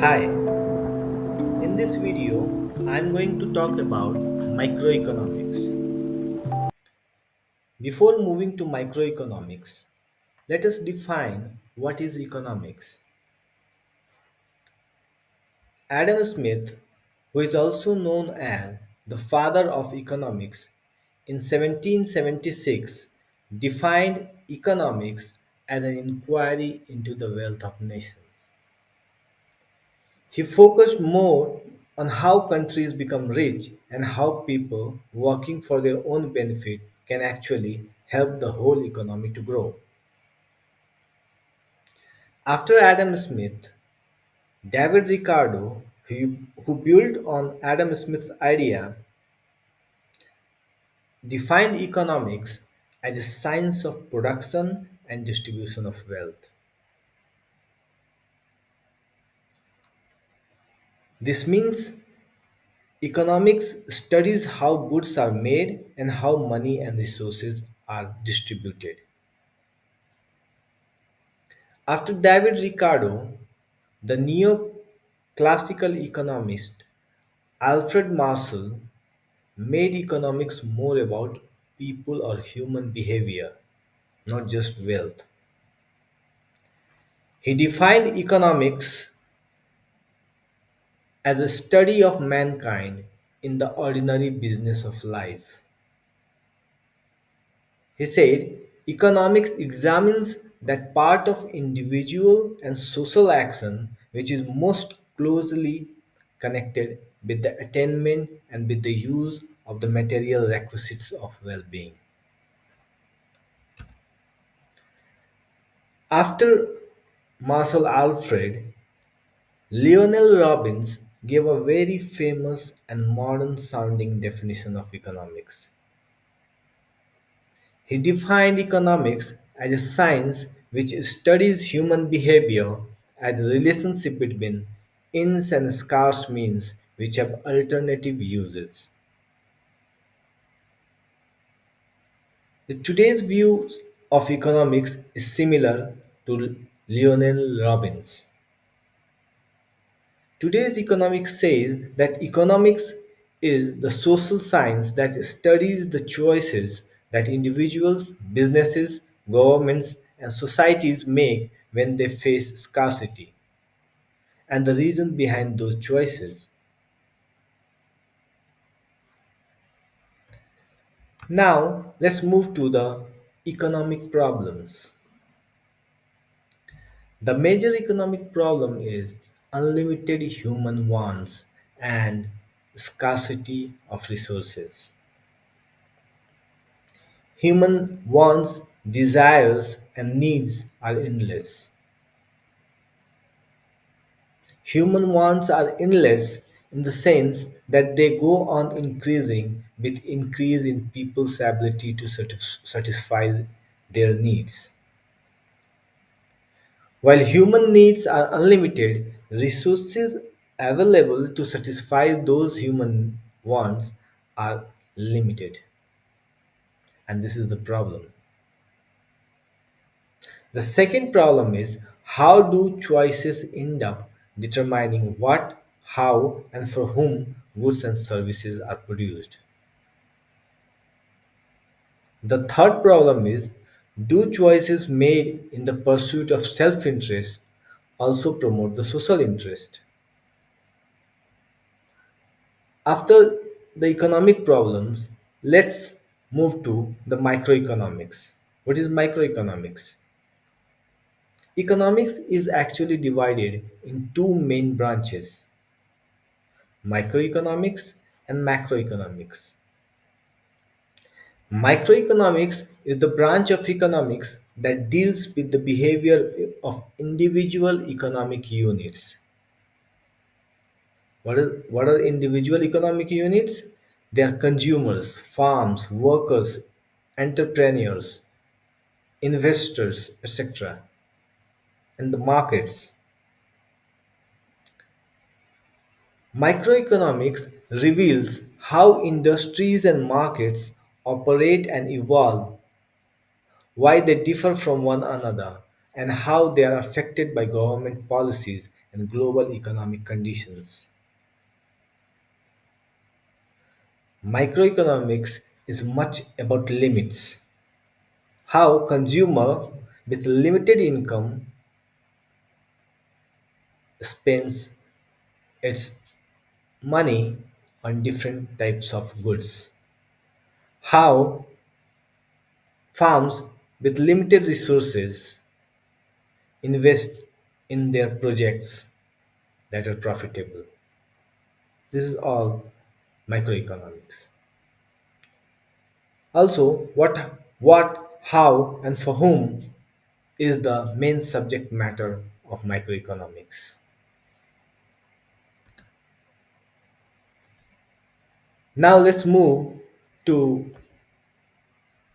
Hi, in this video, I'm going to talk about microeconomics. Before moving to microeconomics, let us define what is economics. Adam Smith, who is also known as the father of economics, in 1776 defined economics as an inquiry into the wealth of nations. He focused more on how countries become rich and how people working for their own benefit can actually help the whole economy to grow. After Adam Smith, David Ricardo, who built on Adam Smith's idea, defined economics as a science of production and distribution of wealth. This means economics studies how goods are made and how money and resources are distributed. After David Ricardo, the neoclassical economist Alfred Marshall made economics more about people or human behavior, not just wealth. He defined economics as a study of mankind in the ordinary business of life. He said economics examines that part of individual and social action which is most closely connected with the attainment and with the use of the material requisites of well being. After Marshall Alfred, Lionel Robbins gave a very famous and modern sounding definition of economics. He defined economics as a science which studies human behavior as a relationship between ends and scarce means which have alternative uses. Today's view of economics is similar to Lionel Robbins. Today's economics says that economics is the social science that studies the choices that individuals, businesses, governments, and societies make when they face scarcity and the reason behind those choices. Now, let's move to the economic problems. The major economic problem is unlimited human wants and scarcity of resources. Human wants, desires, and needs are endless. Human wants are endless in the sense that they go on increasing with increase in people's ability to satisfy their needs. While human needs are unlimited, resources available to satisfy those human wants are limited. And this is the problem. The second problem is how do choices end up determining what, how, and for whom goods and services are produced? The third problem is do choices made in the pursuit of self interest also promote the social interest? After the economic problems, let's move to the microeconomics. What is microeconomics? Economics is actually divided in two main branches, microeconomics and macroeconomics. Microeconomics is the branch of economics that deals with the behavior of individual economic units. What are individual economic units? They are consumers, farms, workers, entrepreneurs, investors, etc., and the markets. Microeconomics reveals how industries and markets operate and evolve, why they differ from one another, and how they are affected by government policies and global economic conditions. Microeconomics is much about limits. How consumer with limited income spends its money on different types of goods. How farms with limited resources invest in their projects that are profitable. This is all microeconomics. Also, how, and for whom is the main subject matter of microeconomics. Now let's move to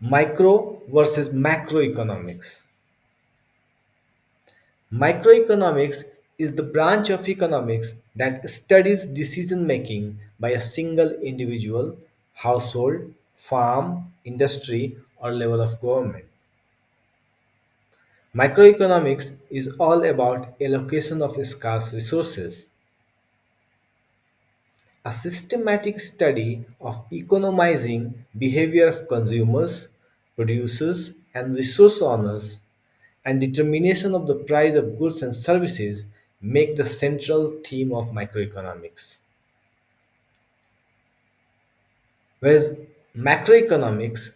micro versus macroeconomics. Microeconomics is the branch of economics that studies decision making by a single individual, household, farm, industry, or level of government. Microeconomics is all about allocation of scarce resources, a systematic study of economizing behavior of consumers, producers, and resource owners, and determination of the price of goods and services make the central theme of microeconomics. Whereas macroeconomics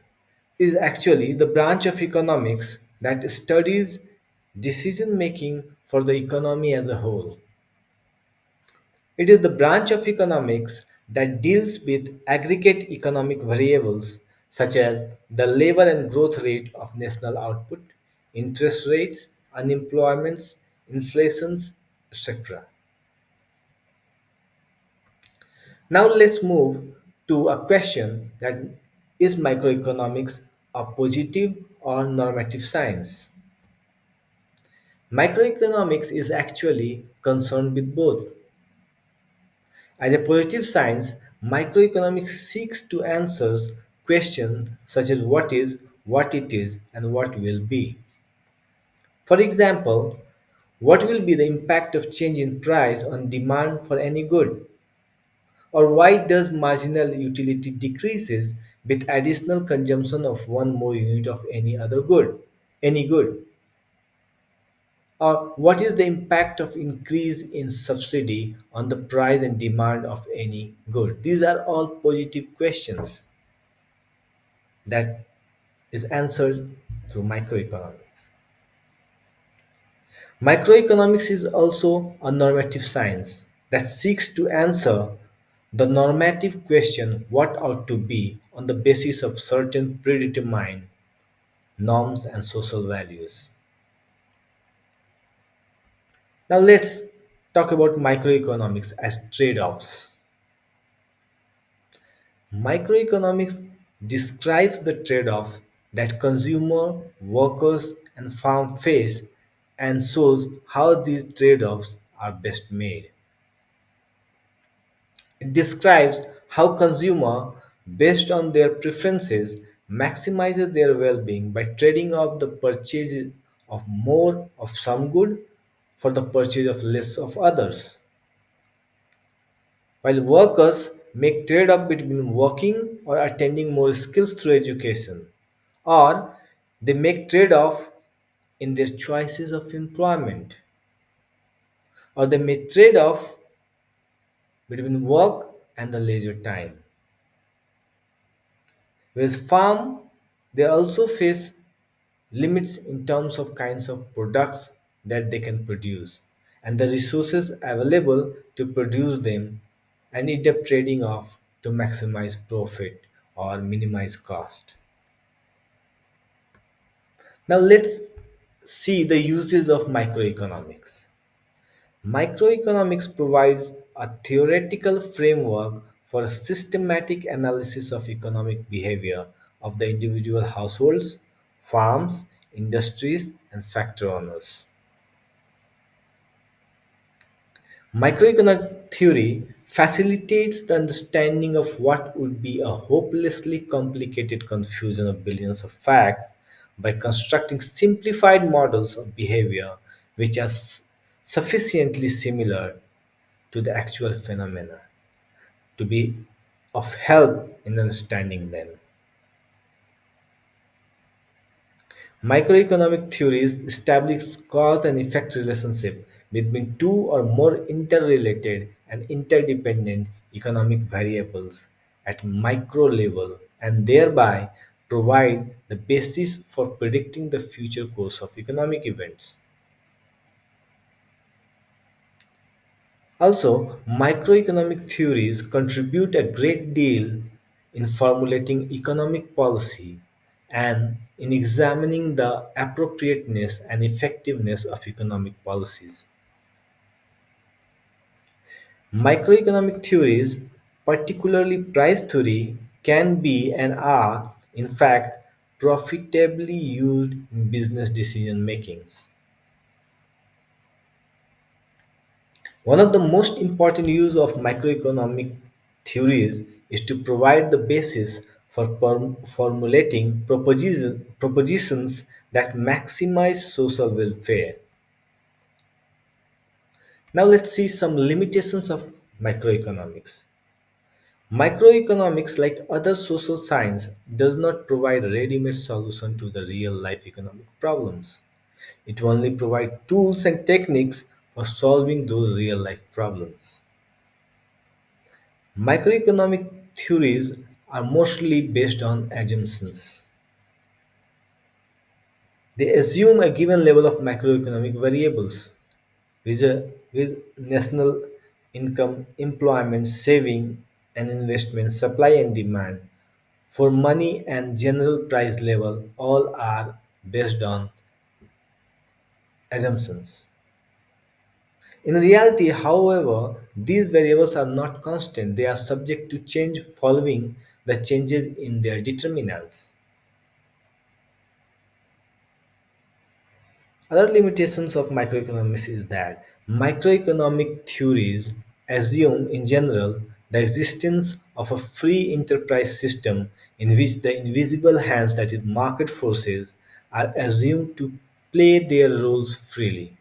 is actually the branch of economics that studies decision making for the economy as a whole. It is the branch of economics that deals with aggregate economic variables such as the level and growth rate of national output, interest rates, unemployments, inflations, etc. Now let's move to a question that is microeconomics a positive or normative science? Microeconomics is actually concerned with both. As a positive science, microeconomics seeks to answer questions such as what it is, and what will be. For example, what will be the impact of change in price on demand for any good? Or why does marginal utility decreases with additional consumption of one more unit of any good? Or what is the impact of increase in subsidy on the price and demand of any good? These are all positive questions that is answered through microeconomics. Microeconomics is also a normative science that seeks to answer the normative question what ought to be on the basis of certain predetermined norms and social values. Now let's talk about microeconomics as trade offs. Microeconomics describes the trade offs that consumer, workers, and farm face and shows how these trade offs are best made. It describes how consumer, based on their preferences, maximizes their well-being by trading off the purchase of more of some good for the purchase of less of others. While workers make trade-off between working or attending more skills through education, or they make trade-off in their choices of employment, or they may trade-off between work and the leisure time. Whereas farm, they also face limits in terms of kinds of products that they can produce and the resources available to produce them, and end up trading off to maximize profit or minimize cost. Now let's see the uses of microeconomics. Microeconomics provides a theoretical framework for a systematic analysis of economic behavior of the individual households, farms, industries, and factory owners. Microeconomic theory facilitates the understanding of what would be a hopelessly complicated confusion of billions of facts by constructing simplified models of behavior which are sufficiently similar to the actual phenomena to be of help in understanding them. Microeconomic theories establish cause and effect relationship between two or more interrelated and interdependent economic variables at micro level and thereby provide the basis for predicting the future course of economic events. Also, microeconomic theories contribute a great deal in formulating economic policy and in examining the appropriateness and effectiveness of economic policies. Microeconomic theories, particularly price theory, can be and are, in fact, profitably used in business decision makings. One of the most important use of microeconomic theories is to provide the basis for formulating propositions that maximize social welfare. Now let's see some limitations of microeconomics. Microeconomics, like other social science, does not provide a ready-made solution to the real-life economic problems. It only provides tools and techniques for solving those real-life problems. Microeconomic theories are mostly based on assumptions. They assume a given level of macroeconomic variables, with national income, employment, saving and investment, supply and demand, for money and general price level all are based on assumptions. In reality, however, these variables are not constant. They are subject to change following the changes in their determinants. Other limitations of microeconomics is that microeconomic theories assume, in general, the existence of a free enterprise system in which the invisible hands, that is, market forces, are assumed to play their roles freely.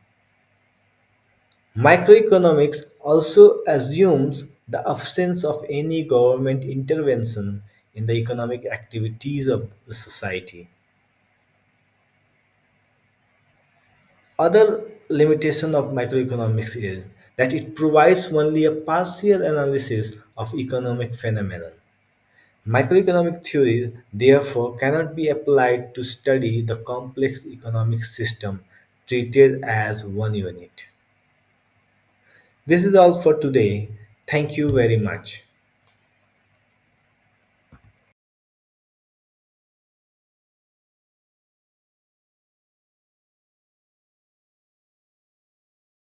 Microeconomics also assumes the absence of any government intervention in the economic activities of the society. Other limitation of microeconomics is that it provides only a partial analysis of economic phenomena. Microeconomic theory, therefore, cannot be applied to study the complex economic system treated as one unit. This is all for today. Thank you very much.